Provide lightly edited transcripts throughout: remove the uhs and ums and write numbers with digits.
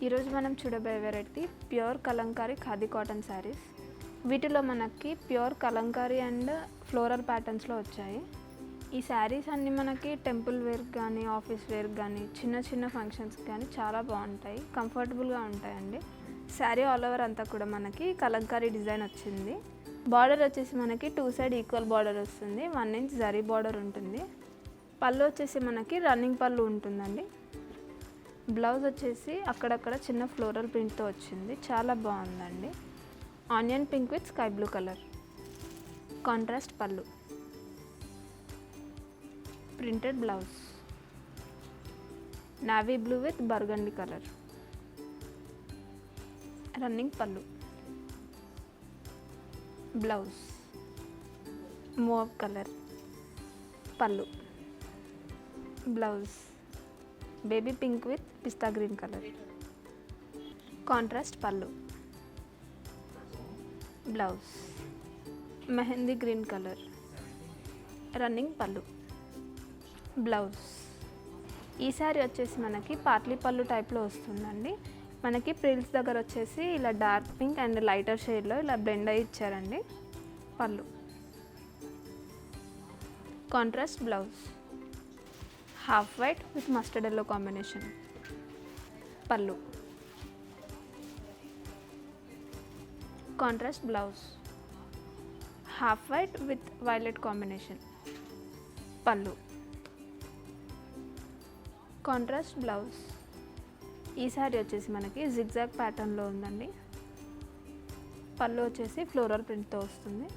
ఈరోజు మనం చూడబోయే variety pure Kalamkari khadi cotton saris. వీటిలో మనకి ప్యూర్ కలంకారీ అండ్ ఫ్లోరల్ ప్యాటర్న్స్లో వచ్చాయి. ఈ శారీస్ అన్నీ మనకి టెంపుల్ వేర్కి కానీ ఆఫీస్ వేర్కి కానీ చిన్న చిన్న ఫంక్షన్స్కి కానీ చాలా బాగుంటాయి, కంఫర్టబుల్గా ఉంటాయండి. శారీ ఆల్ ఓవర్ అంతా కూడా మనకి కలంకారీ డిజైన్ వచ్చింది. బార్డర్ వచ్చేసి మనకి 2 సైడ్ ఈక్వల్ బార్డర్ వస్తుంది. 1 ఇంచ్ జరీ బార్డర్ ఉంటుంది. పళ్ళు వచ్చేసి మనకి రన్నింగ్ పళ్ళు ఉంటుందండి. బ్లౌజ్ వచ్చేసి అక్కడక్కడ చిన్న ఫ్లోరల్ ప్రింట్తో వచ్చింది, చాలా బాగుందండి. Onion pink with sky blue colour. Contrast పళ్ళు, printed blouse, navy blue with burgundy colour. Running పళ్ళు, బ్లౌజ్ మూవ్ కలర్, పళ్ళు, blouse baby pink with pista green colour. Contrast పళ్ళు, blouse mehendi green colour. Running పళ్ళు, బ్లౌజ్. ఈ శారీ వచ్చేసి మనకి పాట్లీ పళ్ళు టైప్లో వస్తుందండి. మనకి ప్రిల్స్ దగ్గర వచ్చేసి ఇలా డార్క్ పింక్ అండ్ లైటర్ షేడ్లో ఇలా బ్లెండ్ అయ్యి ఇచ్చారండి. పళ్ళు, contrast blouse, half white with mustard yellow combination. పళ్ళు, contrast blouse, half white with violet combination. పళ్ళు, కాంట్రాస్ట్ బ్లౌజ్. ఈ శారీ వచ్చేసి మనకి జిగ్జాగ్ ప్యాటర్న్లో ఉందండి. పళ్ళు వచ్చేసి ఫ్లోరల్ ప్రింట్తో వస్తుంది.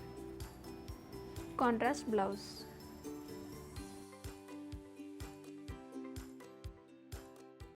Contrast blouse.